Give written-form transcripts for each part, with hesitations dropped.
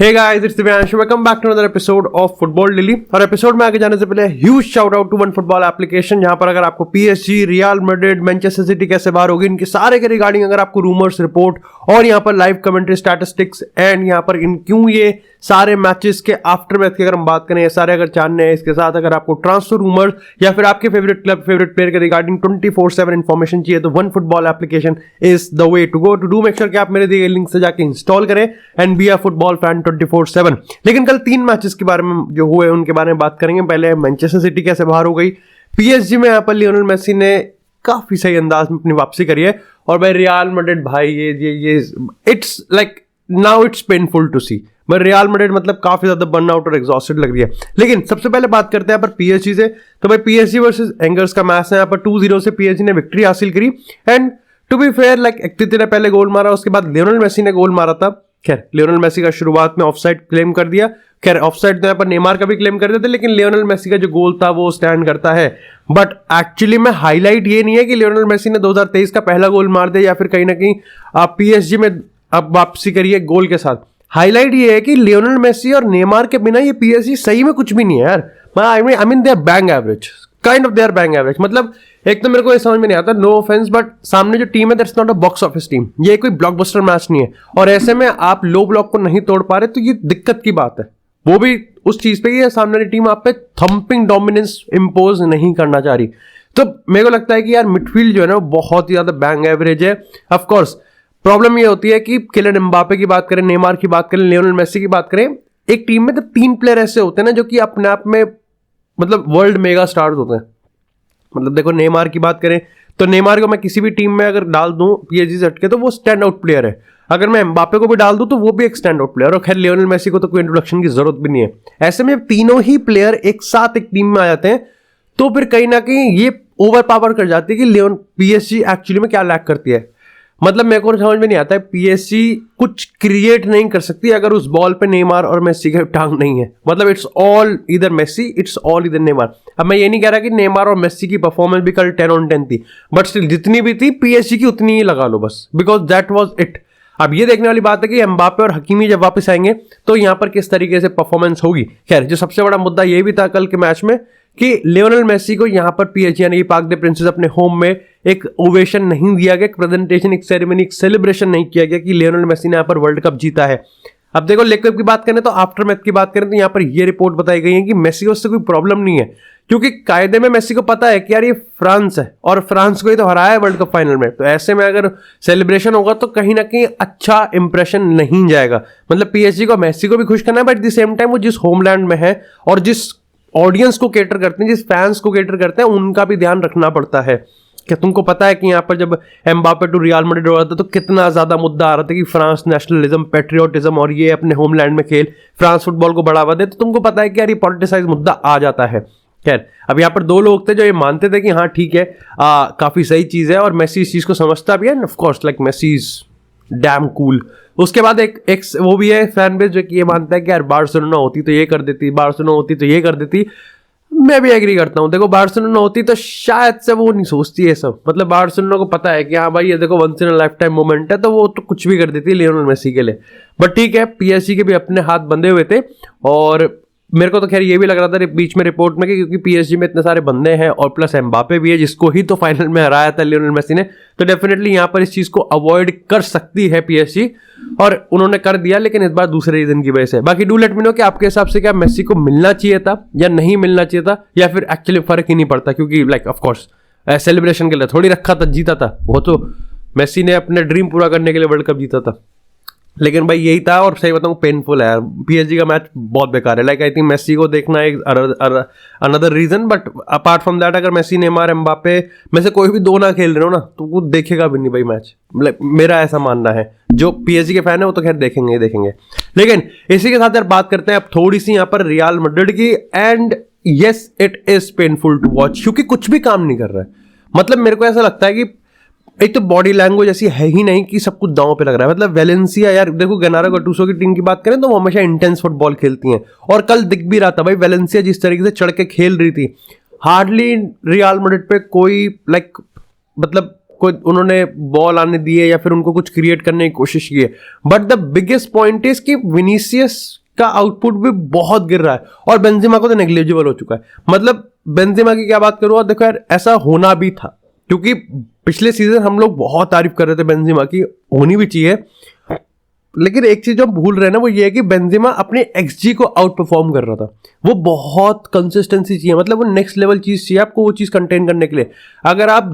Hey guys, it's Divyansh. Welcome back to another episode of Football Daily. और episode में आगे जाने से पहले huge shout out to One Football application, जहां पर अगर आपको PSG, Real Madrid, Manchester City कैसे बाहर होगी, इनके सारे के रिगार्डिंग अगर आपको रूमर्स, रिपोर्ट और यहां पर लाइव कमेंट्री, स्टैटिस्टिक्स एंड यहां पर इन क्यों ये सारे मैचेस के आफ्टर मैच की अगर हम बात करें, ये सारे अगर जानने हैं, इसके साथ अगर आपको ट्रांसफर रूमर्स या फिर आपके फेवरेट क्लब, फेवरेट प्लेयर के रिगार्डिंग 24/7 इन्फॉर्मेशन चाहिए, तो One Football application is the way to go. To do make sure कि आप मेरे दिए गए लिंक से जाके इंस्टॉल करें and be a football fan 24/7। लेकिन कल 3 मैचेस के बारे में जो हुए उनके बारे में बात करेंगे। पहले मैनचेस्टर सिटी कैसे बाहर हो गई, पीएसजी में यहाँ पर लियोनेल मेसी ने काफी सही अंदाज में अपनी वापसी करी है, और भाई रियल मैड्रिड भाई ये it's like now it's painful to see. मैं रियल मैड्रिड मतलब काफी ज्यादा बर्न आउट और एग्जॉस्टेड लग रही है। लेकिन सबसे पहले बात करते हैं यहाँ पर पीएसजी से। तो भाई पीएसजी वर्सेस एंगर्स का मैच है, यहाँ पर 2-0 से पीएसजी ने विक्ट्री हासिल करी। And to be fair like activity ने पहले गोल मारा, उसके बाद लियोनेल मेसी ने गोल मारा था। खैर लियोनेल मेसी का शुरुआत में ऑफसाइड क्लेम कर दिया, खैर ऑफसाइड तो यहाँ पर नेमार का भी क्लेम कर दिया था, लेकिन लियोनेल मेसी का जो गोल था वो स्टैंड करता है। बट एक्चुअली में हाईलाइट ये नहीं है कि लियोनेल मेसी ने 2023 का पहला गोल मार दिया या फिर कहीं ना कहीं पीएसजी में अब वापसी करी है गोल के साथ। हाईलाइट ये है कि लियोनेल मेसी और नेमार के बिना ये पीएसजी सही में कुछ भी नहीं है यार। I mean they are bang average, kind of they are bang average. मतलब एक तो मेरे को ये समझ में नहीं आता, नो ऑफेंस, बट सामने जो टीम है that's not a box office team, ये कोई ब्लॉकबस्टर मैच नहीं है, और ऐसे में आप लो ब्लॉक को नहीं तोड़ पा रहे तो ये दिक्कत की बात है। वो भी उस चीज पे, ये सामने वाली टीम आप पे थंपिंग डोमिनेंस इंपोज नहीं करना चाह रही। तो मेरे को लगता है कि यार मिडफील्ड जो है ना बहुत ही ज्यादा बैंग एवरेज है। ऑफ कोर्स प्रॉब्लम ये होती है कि किलियन एम्बापे की बात करें, नेमार की बात करें, लियोनेल मेसी की बात करें, एक टीम में तो 3 प्लेयर ऐसे होते हैं ना जो कि अपने आप में मतलब वर्ल्ड मेगा स्टार्स होते हैं। मतलब देखो नेमार की बात करें तो नेमार को मैं किसी भी टीम में अगर डाल दूं पीएसजी से हटके तो वो स्टैंड आउट प्लेयर है। अगर मैं एम्बापे को भी डाल दूं तो वो भी एक स्टैंड आउट प्लेयर, और खैर लियोनेल मेसी को तो कोई इंट्रोडक्शन की जरूरत भी नहीं है। ऐसे में तीनों ही प्लेयर एक साथ एक टीम में आ जाते हैं तो फिर कहीं ना कहीं ये ओवर पावर कर जाती है कि पीएसजी एक्चुअली में क्या लैक करती है। मतलब मेरे को समझ में नहीं आता है, पीएसजी कुछ क्रिएट नहीं कर सकती अगर उस बॉल पे नेमार और मेसी का टांग नहीं है। मतलब इट्स ऑल इधर मेसी, इट्स ऑल इधर नेमार। अब मैं ये नहीं कह रहा कि नेमार और मेसी की परफॉर्मेंस भी कल 10 on 10 थी, बट स्टिल जितनी भी थी पीएसजी की उतनी ही लगा लो बस, बिकॉज दैट वाज इट। अब ये देखने वाली बात है कि एम्बापे और हकीमी जब वापस आएंगे तो यहां पर किस तरीके से परफॉर्मेंस होगी। खैर जो सबसे बड़ा मुद्दा ये भी था कल के मैच में कि लियोनेल मेसी को यहां पर पीएसजी यानी पार्क दे प्रिंसेस अपने होम में एक ओवेशन नहीं दिया गया, एक प्रेजेंटेशन, एक सेरेमनी, एक सेलिब्रेशन नहीं किया गया कि लियोनेल मेसी ने यहां पर वर्ल्ड कप जीता है। अब देखो लीग कप की बात करें तो आफ्टर मैच की बात करें तो यहां पर यह रिपोर्ट बताई गई है कि मेसी को उससे कोई प्रॉब्लम नहीं है, क्योंकि कायदे में मेसी को पता है कि यार ये फ्रांस है और फ्रांस को ही तो हराया है वर्ल्ड कप फाइनल में, तो ऐसे में अगर सेलिब्रेशन होगा तो कहीं ना कहीं अच्छा इंप्रेशन नहीं जाएगा। मतलब पीएसजी को मेसी को भी खुश करना है, but at the same time वो जिस होमलैंड में है और जिस ऑडियंस को केटर करते हैं, जिस फैंस को केटर करते हैं, उनका भी ध्यान रखना पड़ता है। क्या तुमको पता है कि यहाँ पर जब एम्बापे टू रियल मैड्रिड हो रहा था तो कितना ज्यादा मुद्दा आ रहा था कि फ्रांस नेशनलिज्म, पेट्रियोटिज्म और ये अपने होमलैंड में खेल, फ्रांस फुटबॉल को बढ़ावा दे, तो तुमको पता है कि यार ये पॉलिटिसाइज मुद्दा आ जाता है। खैर अब यहाँ पर 2 लोग थे जो ये मानते थे कि हाँ ठीक है काफी सही चीज है और मेसी इस चीज को समझता भी है, of course like Messi is damn cool. उसके बाद एक वो भी है फैन बेस जो कि ये मानता है कि यार बार्सिलोना होती तो ये कर देती, बार्सिलोना होती तो ये कर देती। मैं भी एग्री करता हूँ। देखो बार्सिलोना होती तो शायद से वो नहीं सोचती है सब, मतलब बार्सिलोना को पता है कि हाँ भाई ये देखो once in a lifetime moment है, तो वो तो कुछ भी कर देती है लियोनेल मेसी के लिए। बट ठीक है, पीएसजी के भी अपने हाथ बंधे हुए थे, और मेरे को तो खैर ये भी लग रहा था बीच में रिपोर्ट में कि क्योंकि पीएसजी में इतने सारे बंदे हैं और प्लस एम्बापे भी है जिसको ही तो फाइनल में हराया था लियोनेल मेसी ने, तो डेफिनेटली यहाँ पर इस चीज को अवॉइड कर सकती है पीएसजी, और उन्होंने कर दिया, लेकिन इस बार दूसरे रीजन की वजह से। बाकी डू लेट मी नो कि आपके हिसाब से क्या मेसी को मिलना चाहिए था या नहीं मिलना चाहिए था, या फिर एक्चुअली फर्क ही नहीं पड़ता, क्योंकि लाइक ऑफ कोर्स सेलिब्रेशन के लिए थोड़ी रखा था, जीता था, वो तो मेसी ने अपने ड्रीम पूरा करने के लिए वर्ल्ड कप जीता था। लेकिन भाई यही था, और सही बताऊं पेनफुल है यार, पीएसजी का मैच बहुत बेकार है। लाइक आई थिंक मेसी को देखना एक another reason, but apart from that अगर मेसी, नेमार, एम्बापे में से कोई भी 2 ना खेल रहे हो ना तो वो देखेगा भी नहीं भाई मैच। मतलब मेरा ऐसा मानना है, जो पीएसजी के फैन है वो तो खैर देखेंगे ही देखेंगे। लेकिन इसी के साथ यार बात करते हैं अब थोड़ी सी यहाँ पर रियल मैड्रिड की, and yes it is painful to watch, क्योंकि कुछ भी काम नहीं कर रहा है। मतलब मेरे को ऐसा लगता है कि एक तो बॉडी लैंग्वेज ऐसी है ही नहीं कि सब कुछ दांव पे लग रहा है। मतलब वेलेंसिया यार देखो, गेनारो गटूसो की टीम की बात करें तो वो हमेशा इंटेंस फुटबॉल खेलती हैं, और कल दिख भी रहा था भाई वेलेंसिया जिस तरीके से चढ़ के खेल रही थी, हार्डली रियल मैड्रिड पे कोई लाइक मतलब कोई उन्होंने बॉल आने दी है या फिर उनको कुछ क्रिएट करने की कोशिश की है। But the biggest point is कि विनीसियस का आउटपुट भी बहुत गिर रहा है और बेंजेमा को तो नेग्लिजिबल हो चुका है। मतलब बेंजेमा की क्या बात करूं, और देखो यार ऐसा होना भी था क्योंकि पिछले सीजन हम लोग बहुत तारीफ कर रहे थे बेंजेमा की, होनी भी चाहिए। लेकिन एक चीज जो हम भूल रहे हैं ना वो ये है कि बेंजेमा अपने एक्सजी को आउट परफॉर्म कर रहा था। वो बहुत कंसिस्टेंसी चाहिए, मतलब वो नेक्स्ट लेवल चीज चाहिए आपको वो चीज कंटेन करने के लिए। अगर आप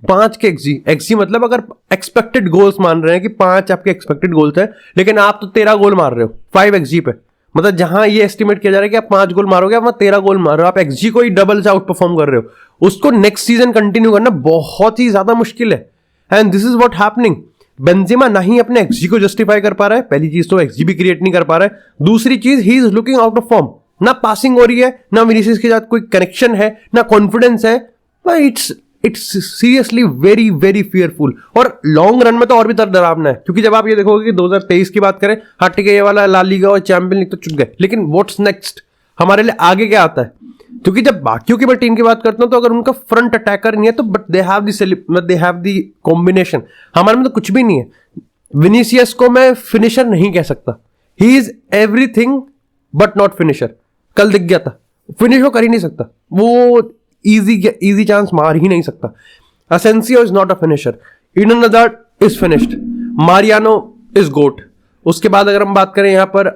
5 के एक्सजी मतलब अगर एक्सपेक्टेड गोल्स मान रहे हैं कि 5 आपके एक्सपेक्टेड गोल्स है, लेकिन आप तो 13 गोल मार रहे हो 5 एक्सजी पे, मतलब जहां ये एस्टिमेट किया जा रहा है कि आप 5 गोल मारोगे, आप वहां 13 गोल मार रहे हो, आप एक्सजी को ही डबल से आउट परफॉर्म कर रहे हो। उसको नेक्स्ट सीजन कंटिन्यू करना बहुत ही ज्यादा मुश्किल है। And this is what happening. Benzema ना ही अपने एक्सजी को जस्टिफाई कर पा रहा है, पहली चीज तो एक्सजी भी क्रिएट नहीं कर पा रहा है। दूसरी चीज he is looking out of form, ना पासिंग हो रही है, ना विनीसियस के साथ कोई कनेक्शन है, ना कॉन्फिडेंस है। It's seriously very very fearful. और लॉन्ग रन में तो और भी डरावना है, क्योंकि जब आप ये देखोगे कि 2023 की बात करें, हाँ ठीक है ये वाला ला लीगा और चैंपियन लीग तो चुक गए, लेकिन व्हाट्स नेक्स्ट, हमारे लिए आगे क्या आता है? क्योंकि जब बाकियों की मैं टीम की बात करता हूं तो अगर उनका फ्रंट अटैकर नहीं है तो but they have the combination. हमारे में तो कुछ भी नहीं है। विनीसियस को मैं फिनिशर नहीं कह सकता, he is everything but not finisher. कल दिख गया था, फिनिश वो कर ही नहीं सकता, वो इजी चांस मार ही नहीं सकता। Asensio is not a finisher, Eden Hazard is finished, Mariano is goat. उसके बाद अगर हम बात करें यहाँ पर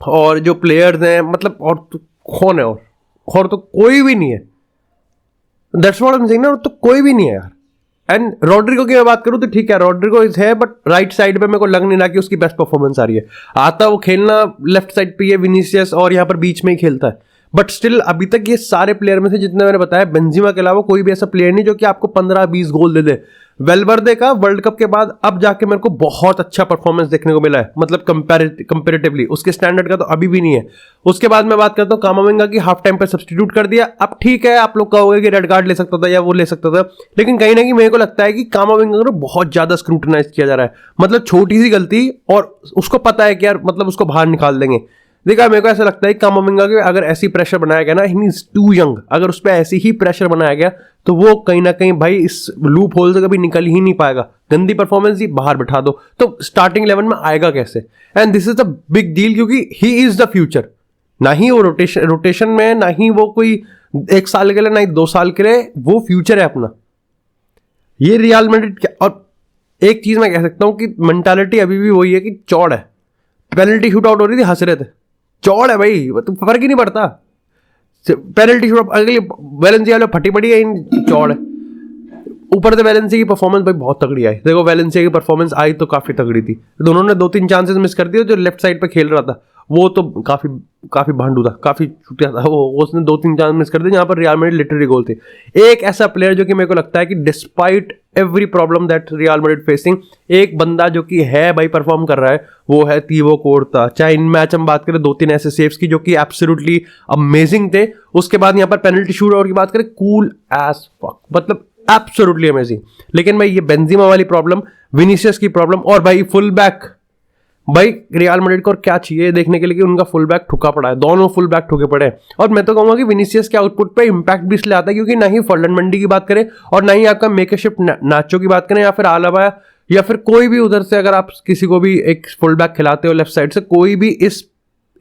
और जो प्लेयर्स हैं, मतलब और तो कौन है, और तो कोई भी नहीं है। That's what I am saying ना, तो कोई भी नहीं है यार। एंड रॉड्रिगो की मैं बात करूं तो ठीक है, रॉड्रिगो इज है, बट राइट साइड पे मेरे को लग नहीं रहा कि उसकी बेस्ट परफॉर्मेंस आ रही है। आता वो खेलना लेफ्ट साइड पे, ये विनीसियस और यहाँ पर बीच में ही खेलता है। बट स्टिल अभी तक ये सारे प्लेयर में से जितने मैंने बताया, बेंजेमा के अलावा कोई भी ऐसा प्लेयर नहीं जो कि आपको 15-20 गोल दे दे। वेलवर्दे का वर्ल्ड कप के बाद अब जाके मेरे को बहुत अच्छा परफॉर्मेंस देखने को मिला है, मतलब कंपैरेटिवली उसके स्टैंडर्ड का तो अभी भी नहीं है। उसके बाद मैं बात करता हूँ कामाविंगा की, हाफ टाइम पे सब्स्टिट्यूट कर दिया। अब ठीक है, आप लोग कहोगे कि रेड कार्ड ले सकता था या वो ले सकता था, लेकिन कहीं ना कहीं मेरे को लगता है कि कामाविंगा को बहुत ज्यादा स्क्रूटनाइज किया जा रहा है। मतलब छोटी सी गलती और उसको पता है कि यार मतलब उसको बाहर निकाल देंगे। देखा, मेरे को ऐसा लगता है कि कामाविंगा के अगर ऐसी प्रेशर बनाया गया ना, ही इज टू यंग, अगर उस पर ऐसी ही प्रेशर बनाया गया तो वो कहीं ना कहीं भाई इस लूप होल से कभी निकल ही नहीं पाएगा। गंदी परफॉर्मेंस ही बाहर बिठा दो तो स्टार्टिंग 11 में आएगा कैसे? And this is the big deal, क्योंकि ही इज द फ्यूचर। ना ही वो रोटेशन में, ना ही वो कोई 1 साल के लिए, ना ही 2 साल के लिए, वो फ्यूचर है अपना। ये रियल मैड्रिड। और एक चीज मैं कह सकता हूं कि मेंटालिटी अभी भी वही है कि चौड़ है। पेनल्टी शूट आउट हो रही थी, हंस रहे थे, चौड़ है भाई, तो फर्क ही नहीं पड़ता। पेनल्टी शूट अगली वैलेंसिया वाले फटी पड़ी है, इन चौड़ है। ऊपर से वैलेंसिया की परफॉर्मेंस भाई बहुत तगड़ी आई। देखो वैलेंसिया की परफॉर्मेंस आई तो काफी तगड़ी थी, दोनों ने 2-3 चांसेस मिस कर दिए। जो लेफ्ट साइड पे खेल रहा था वो तो काफी भांडू था, काफी छूटिया था वो, उसने 2-3 चांस मिस कर दिए जहां पर रियल मैड्रिड लिटरली गोल थे। एक ऐसा प्लेयर जो कि मेरे को लगता है कि despite every problem that real Madrid facing, एक बंदा जो कि है भाई परफॉर्म कर रहा है, वो है तीबो कोर्ता। चाहे इन मैच हम बात करें 2-3 ऐसे सेव्स की जो कि एब्सोल्युटली अमेजिंग थे। उसके बाद यहाँ पर पेनल्टी शूट आउट की बात करें, कूल एज फक, मतलब एब्सोल्युटली अमेजिंग। लेकिन भाई ये बेंजेमा वाली प्रॉब्लम, विनीसियस की प्रॉब्लम, और भाई फुल बैक, भाई रियल मैड्रिड को क्या चाहिए देखने के लिए कि उनका फुल बैक ठुका पड़ा है, दोनों फुल बैक ठुके पड़े हैं। और मैं तो कहूंगा कि विनीसियस के आउटपुट पे इंपैक्ट भी इसलिए आता है क्योंकि ना ही फर्लन मंडी की बात करें और ना ही आपका मेकशिफ्ट नाचो की बात करें या फिर आलाबा या फिर कोई भी उधर से अगर आप किसी को भी एक फुल बैक खिलाते हो लेफ्ट साइड से, कोई भी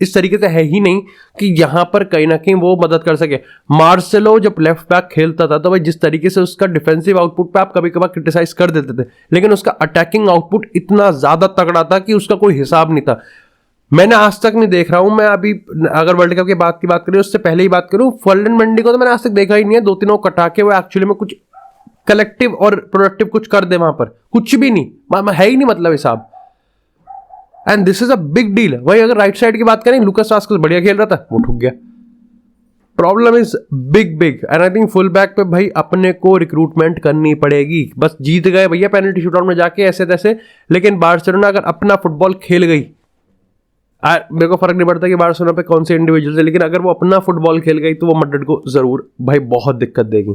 इस तरीके से है ही नहीं कि यहां पर कहीं ना कहीं वो मदद कर सके। मार्सेलो जब लेफ्ट बैक खेलता था तो भाई जिस तरीके से उसका डिफेंसिव आउटपुट पे आप कभी कभार क्रिटिसाइज कर देते थे, लेकिन उसका अटैकिंग आउटपुट इतना ज्यादा तगड़ा था कि उसका कोई हिसाब नहीं था। मैंने आज तक नहीं देख रहा हूं, मैं अभी अगर वर्ल्ड कप की बात करें उससे पहले ही बात करूं, फर्लन मंडी को तो मैंने आज तक देखा ही नहीं है 2-3 को कटा के वो एक्चुअली में कुछ कलेक्टिव और प्रोडक्टिव कुछ कर दे। वहां पर कुछ भी नहीं है ही नहीं, मतलब हिसाब। And this is a big deal. वही अगर राइट साइड की बात करें, लुकास वास्केस बढ़िया खेल रहा था, वो ठुक गया। Problem is big and I think full back पे भाई अपने को रिक्रूटमेंट करनी पड़ेगी। बस जीत गए भैया पेनल्टी शूटआउट में जाके ऐसे तैसे, लेकिन बार्सिलोना अगर अपना फुटबॉल खेल गई, मेरे को फर्क नहीं पड़ता कि बार्सिलोना पे कौन से इंडिविजुअल है, लेकिन अगर वो अपना फुटबॉल खेल गई तो वो मैड्रिड को जरूर भाई बहुत दिक्कत देगी।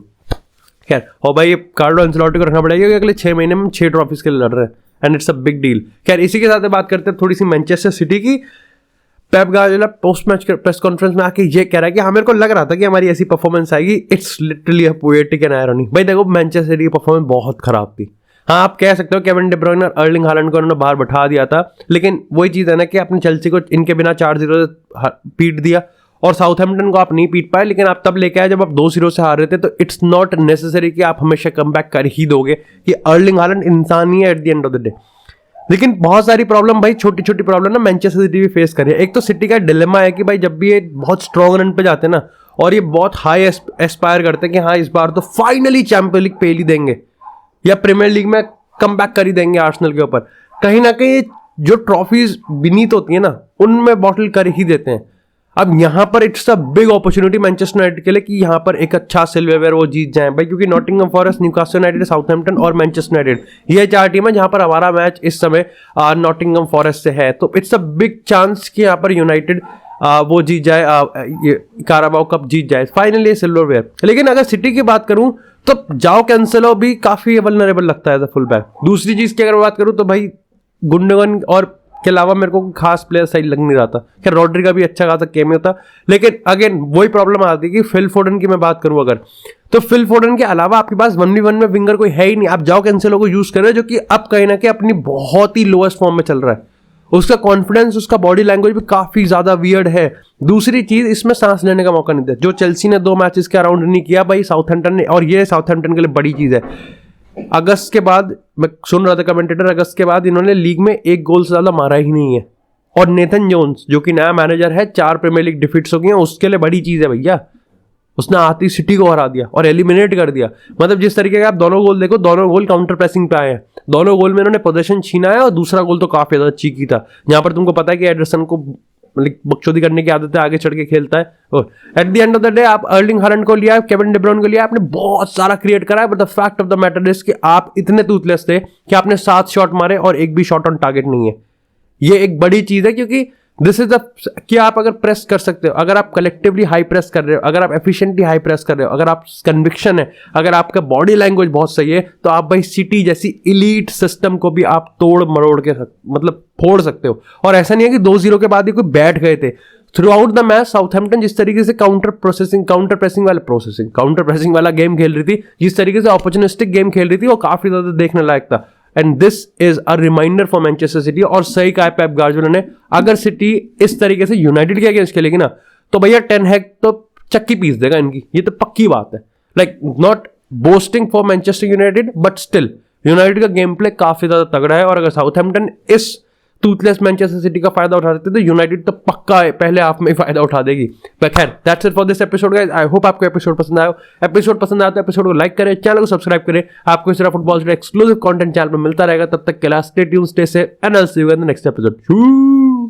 खैर, और भाई कार्लो एंसेलोटी को रखना पड़ेगा क्योंकि अगले 6 महीने में 6 ट्रॉफीज के लिए लड़ रहे हैं and it's a big deal. खैर, इसी के साथ बात करते हैं थोड़ी सी मैनचेस्टर सिटी की। Pep Guardiola post match press conference में आके ये कह रहा है कि हाँ मेरे को लग रहा था कि हमारी ऐसी परफॉर्मेंस आएगी, it's literally a poetic and irony. भाई देखो मैनचेस्टर सिटी की परफॉर्मेंस बहुत खराब थी। हाँ आप कह सकते हो केविन डी ब्रुयने और अर्लिंग हालैंड को उन्होंने बाहर बैठा दिया था, लेकिन वही चीज़ है ना कि आपने चेल्सी को इनके बिना 4-0 पीट दिया और साउथहैम्पटन को आप नहीं पीट पाए, लेकिन आप तब लेके आए जब आप 2-0 से हार रहे थे। तो इट्स नॉट नेसेसरी कि आप हमेशा कम बैक कर ही दोगे, कि अर्लिंग हालैंड इंसान ही है at the end of the day. लेकिन बहुत सारी प्रॉब्लम भाई, छोटी छोटी प्रॉब्लम ना मैनचेस्टर सिटी भी फेस कर रही है। एक तो सिटी का डिलेमा है कि भाई जब भी ये बहुत स्ट्रॉन्ग रन पे जाते हैं ना और ये बहुत हाई एस्पायर करते हैं कि हाँ इस बार तो फाइनली चैंपियन लीग पेल ही देंगे या प्रीमियर लीग में कम बैक कर ही देंगे आर्सेनल के ऊपर, कहीं ना कहीं जो ट्रॉफीज बीनीत होती है ना उनमें बॉटल कर ही देते हैं। अब यहाँ पर it's a big opportunity Manchester United के लिए कि यहाँ पर एक अच्छा सिल्वरवेयर वो जीत जाए भाई, क्योंकि Nottingham forest, Newcastle United, Southampton और मैनचेस्टर यूनाइटेड ये 4 टीम है जहाँ पर हमारा मैच इस समय नॉटिंघम फॉरेस्ट से है। तो इट्स अ बिग चांस कि यहाँ पर यूनाइटेड वो जीत जाए, काराबाओ कप जीत जाए फाइनली सिल्वरवेयर। लेकिन अगर सिटी की बात करूँ तो जाओ कैंसेलो भी काफी वल्नरेबल लगता है एज अ फुल बैक। दूसरी चीज की अगर बात करूँ तो भाई गुंडोगन और के अलावा मेरे को खास प्लेयर सही लग नहीं रहा था। खैर रॉड्री का भी अच्छा खासा कैमियो था, लेकिन अगेन वही प्रॉब्लम आती है कि फिल फोडन की मैं बात करूं अगर, तो फिल फोडन के अलावा आपके पास 1v1 में विंगर कोई है ही नहीं। आप जाओ कैंसेलो को यूज कर रहे हो जो कि अब कहीं ना कहीं अपनी बहुत ही लोएस्ट फॉर्म में चल रहा है। उसका कॉन्फिडेंस, उसका बॉडी लैंग्वेज भी काफी ज्यादा वियर्ड है। दूसरी चीज इसमें सांस लेने का मौका नहीं दिया, जो चेल्सी ने 2 मैचेस के अराउंड नहीं किया भाई साउथहैम्पटन ने, और ये साउथहैम्पटन के लिए बड़ी चीज है। अगस्त के बाद मैं सुन रहा था कमेंटेटर, अगस्त के बाद इन्होंने लीग में 1 गोल से ज्यादा मारा ही नहीं है। और नेथन जोन्स जो कि नया मैनेजर है, 4 प्रीमियर लीग डिफीट्स हो गई हैं, उसके लिए बड़ी चीज है भैया। उसने आती सिटी को हरा दिया और एलिमिनेट कर दिया। मतलब जिस तरीके का आप दोनों गोल देखो, दोनों गोल काउंटर प्रेसिंग पे आए हैं, दोनों गोल में इन्होंने पोजीशन छीना है, और दूसरा गोल तो काफी ज्यादा चीकी था, जहां पर तुमको पता है कि एडरसन को बकचोदी करने की आदत है, आगे चढ़ के खेलता है। At the end of the day आप अर्लिंग हालैंड को लिया, केविन डी ब्रुयने को लिया, आपने बहुत सारा क्रिएट करा है, but the fact of the matter is कि आप इतने टूथलेस थे कि आपने 7 शॉट मारे और एक भी शॉट ऑन टारगेट नहीं है। ये एक बड़ी चीज है, क्योंकि दिस इज द कि आप अगर प्रेस कर सकते हो, अगर आप कलेक्टिवली हाई प्रेस कर रहे हो, अगर आप एफिशिएंटली हाई प्रेस कर रहे हो, अगर आप कन्विक्शन है, अगर आपका बॉडी लैंग्वेज बहुत सही है, तो आप भाई सिटी जैसी इलीट सिस्टम को भी आप तोड़ मरोड़ के मतलब फोड़ सकते हो। और ऐसा नहीं है कि 2-0 के बाद ही कोई बैठ गए थे। Through out the match Southampton जिस तरीके से काउंटर प्रेसिंग वाला गेम खेल रही थी, जिस तरीके से अपॉर्चुनिस्टिक गेम खेल रही थी, वो काफी ज्यादा देखने लायक था। And this is a reminder for Manchester City. और सही कहा पेप गार्डियोला ने, अगर सिटी इस तरीके से यूनाइटेड के अगेंस्ट खेलेगी ना तो भैया टेन हैग तो चक्की पीस देगा इनकी, ये तो पक्की बात है। Like not boasting for Manchester United, but still United का गेम प्ले काफी ज्यादा तगड़ा है। और अगर साउथहैम्पटन इस टूथलेस मैनचेस्टर सिटी का फायदा उठा सकते तो यूनाइटेड तो पक्का है पहले हाफ में ही फायदा उठा देगी। खैर that's it for this episode guys. I hope आपको एपिसोड पसंद आया। एपिसोड पसंद आया तो एपिसोड को लाइक करें, चैनल को सब्सक्राइब करें। आपको इस तरह फुटबॉल से एक्सक्लूसिव कंटेंट चैनल पर मिलता रहेगा। तब तक के लिए stay tuned, stay safe and I will see you in the next episode.